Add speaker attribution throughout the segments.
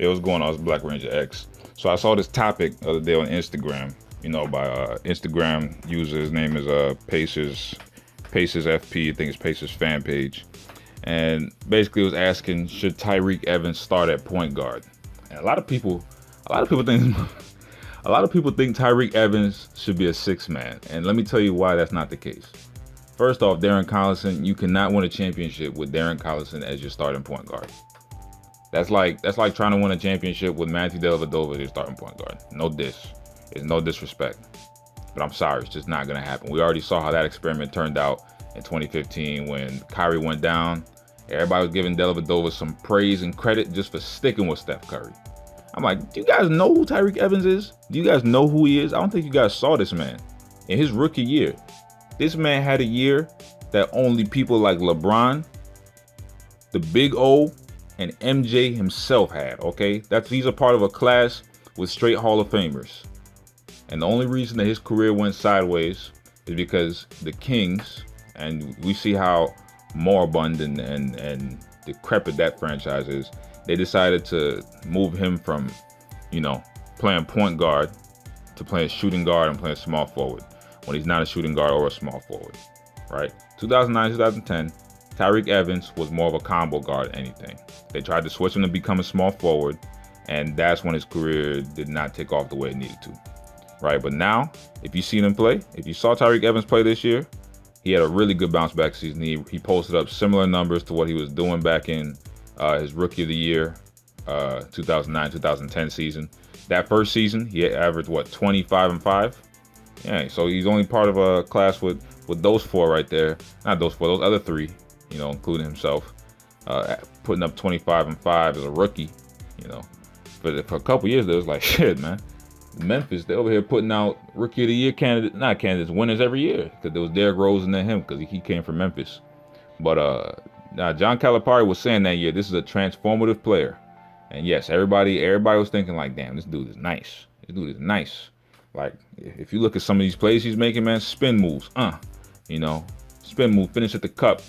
Speaker 1: It was going on as Black Ranger X. So I saw this topic the other day on Instagram, by Instagram user. His name is Pacers FP. I think it's Pacers fan page. And basically it was asking, should Tyreke Evans start at point guard? And a lot of people think a lot of people think Tyreke Evans should be a sixth man. And let me tell you why that's not the case. First off, Darren Collison, you cannot win a championship with Darren Collison as your starting point guard. That's like trying to win a championship with Matthew Dellavedova as your starting point guard. No diss. It's no disrespect. But I'm sorry, it's just not going to happen. We already saw how that experiment turned out in 2015 when Kyrie went down. Everybody was giving Dellavedova some praise and credit just for sticking with Steph Curry. I'm like, do you guys know who Tyreke Evans is? Do you guys know who he is? I don't think you guys saw this man in his rookie year. This man had a year that only people like LeBron, the Big O, and MJ himself had, okay? He's a part of a class with straight Hall of Famers. And the only reason that his career went sideways is because the Kings, and we see how moribund and decrepit that franchise is, they decided to move him from, playing point guard to playing shooting guard and playing small forward when he's not a shooting guard or a small forward, right? 2009, 2010, Tyreke Evans was more of a combo guard than anything. They tried to switch him to become a small forward, and that's when his career did not take off the way it needed to, right? But now, if you seen him play, if you saw Tyreke Evans play this year, he had a really good bounce back season. He posted up similar numbers to what he was doing back in his rookie of the year, 2009-2010 season. That first season, he averaged 25-5. Yeah, so he's only part of a class with those four right there. Not those four, those other three, including himself, putting up 25-5 as a rookie. But for a couple years, there was like, shit, man. Memphis, they're over here putting out rookie of the year winners every year, because there was Derrick Rose and then him, because he came from Memphis. But John Calipari was saying that year, this is a transformative player. And yes, everybody was thinking like, damn, this dude is nice. This dude is nice. Like, if you look at some of these plays he's making, man, spin moves, spin move, finish at the cup,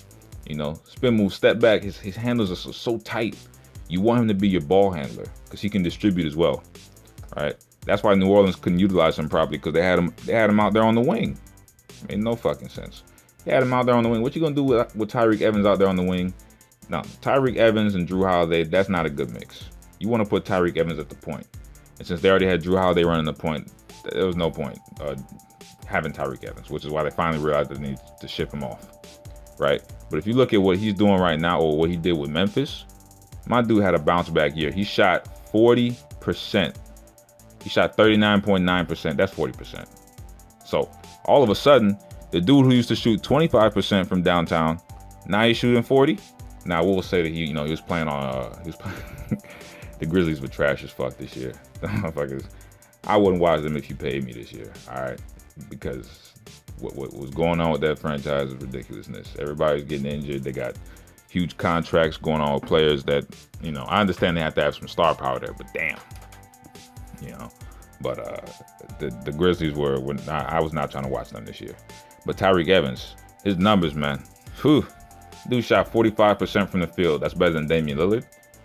Speaker 1: spin move, step back. His handles are so tight. You want him to be your ball handler because he can distribute as well, right? That's why New Orleans couldn't utilize him properly, because they had him out there on the wing. Made no fucking sense. They had him out there on the wing. What you gonna do with Tyreke Evans out there on the wing? No, Tyreke Evans and Drew Holiday, that's not a good mix. You want to put Tyreke Evans at the point. And since they already had Drew Holiday running the point, there was no point having Tyreke Evans, which is why they finally realized they need to ship him off, right? But if you look at what he's doing right now, or what he did with Memphis, my dude had a bounce back year. He shot 40%. He shot 39.9%. That's 40%. So all of a sudden, the dude who used to shoot 25% from downtown, now he's shooting 40. Now we'll say that he was playing on the Grizzlies were trash as fuck this year. The motherfuckers, I wouldn't watch them if you paid me this year, all right? Because what was going on with that franchise is ridiculousness. Everybody's getting injured. They got huge contracts going on with players that, I understand they have to have some star power there, but damn, But the Grizzlies I was not trying to watch them this year. But Tyreke Evans, his numbers, man, whew. Dude shot 45% from the field. That's better than Damian Lillard.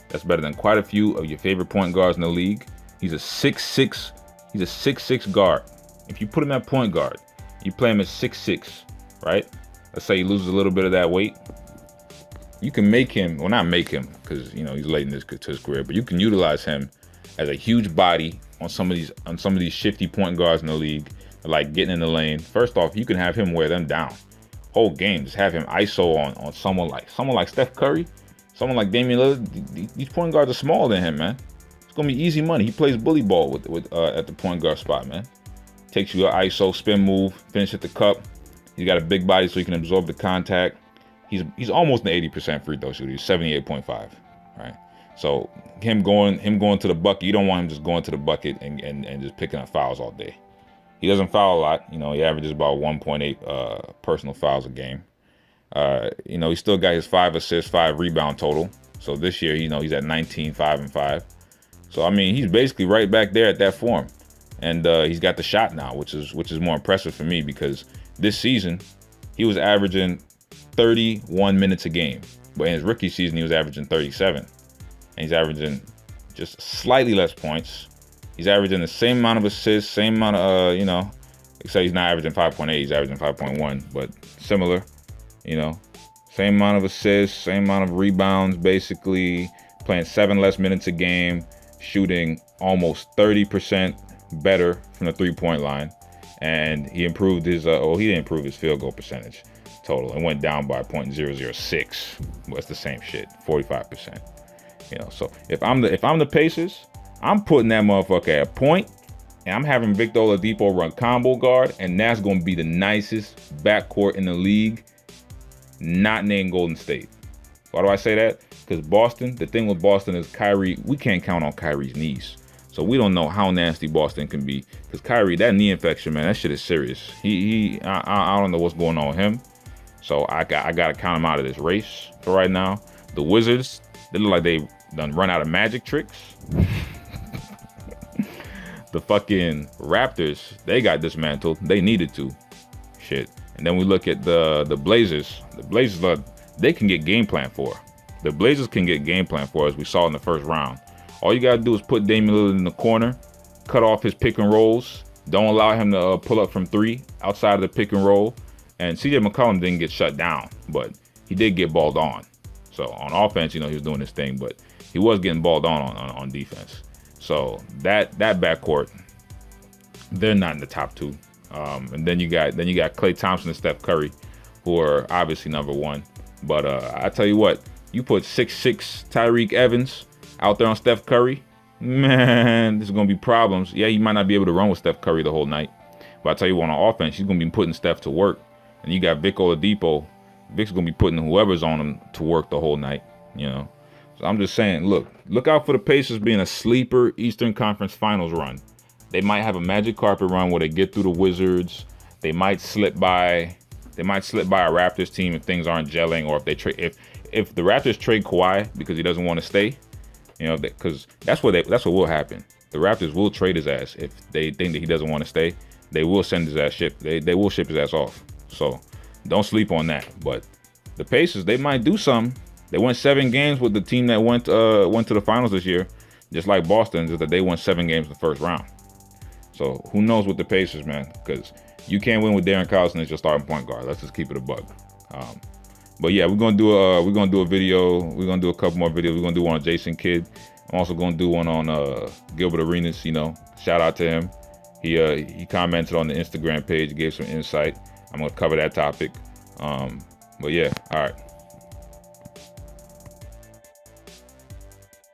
Speaker 1: That's better than quite a few of your favorite point guards in the league. He's a 6'6". He's a 6'6" guard. If you put him at point guard, you play him at 6'6", right? Let's say he loses a little bit of that weight. You can make him, well, not make him, because he's late in his career, but you can utilize him as a huge body on some of these shifty point guards in the league, like getting in the lane. First off, you can have him wear them down. Whole game, just have him ISO on someone like Steph Curry, someone like Damian Lillard. These point guards are smaller than him, man. It's gonna be easy money. He plays bully ball with at the point guard spot, man. Takes you an ISO, spin move, finish at the cup. He's got a big body so he can absorb the contact. He's almost an 80% free throw shooter. He's 78.5, right? So him going to the bucket, you don't want him just going to the bucket and just picking up fouls all day. He doesn't foul a lot. He averages about 1.8 personal fouls a game. He still got his 5 assists, 5 rebound total. So this year, he's at 19, 5 and 5. So I mean, he's basically right back there at that form. And he's got the shot now, which is more impressive for me, because this season he was averaging 31 minutes a game. But in his rookie season, he was averaging 37. And he's averaging just slightly less points. He's averaging the same amount of assists, same amount of, except he's not averaging 5.8, he's averaging 5.1, but similar, same amount of assists, same amount of rebounds, basically playing 7 less minutes a game, shooting almost 30% better from the 3-point line. And he improved his, he didn't improve his field goal percentage total. It went down by 0.006. Well, it's the same shit, 45%. So if I'm the Pacers, I'm putting that motherfucker at a point, and I'm having Victor Oladipo run combo guard, and that's going to be the nicest backcourt in the league, not named Golden State. Why do I say that? Because Boston, the thing with Boston is Kyrie, we can't count on Kyrie's knees. So we don't know how nasty Boston can be. Because Kyrie, that knee infection, man, that shit is serious. I don't know what's going on with him. So I got to count him out of this race for right now. The Wizards, they look like they done run out of magic tricks. The fucking Raptors, they got dismantled. They needed to. Shit. And then we look at the Blazers. The Blazers, they can get game plan for. The Blazers can get game plan for, as we saw in the first round. All you got to do is put Damian Lillard in the corner, cut off his pick and rolls. Don't allow him to pull up from 3 outside of the pick and roll. And CJ McCollum didn't get shut down, but he did get balled on. So on offense, he was doing his thing, but he was getting balled on defense. So that backcourt, they're not in the top 2. And then you got Klay Thompson and Steph Curry, who are obviously number 1. But I tell you what, you put 6'6" Tyreke Evans out there on Steph Curry, man, there's gonna be problems. Yeah, you might not be able to run with Steph Curry the whole night, but I tell you what, on offense, he's gonna be putting Steph to work. And you got Vic Oladipo. Vic's gonna be putting whoever's on him to work the whole night. So I'm just saying, look out for the Pacers being a sleeper Eastern Conference Finals run. They might have a magic carpet run where they get through the Wizards. They might slip by a Raptors team if things aren't gelling, or if they trade if the Raptors trade Kawhi because he doesn't want to stay. Because that's what will happen. The Raptors will trade his ass if they think that he doesn't want to stay. They will send his ass They will ship his ass off. So don't sleep on that. But the Pacers, they might do something. They won 7 games with the team that went to the finals this year, just like Boston, just that they won 7 games in the first round. So who knows with the Pacers, man? Because you can't win with Darren Collison as your starting point guard. Let's just keep it a buck. But yeah, we're gonna do a video. We're gonna do a couple more videos. We're gonna do one on Jason Kidd. I'm also gonna do one on Gilbert Arenas. Shout out to him. He commented on the Instagram page, gave some insight. I'm gonna cover that topic. But yeah, all right.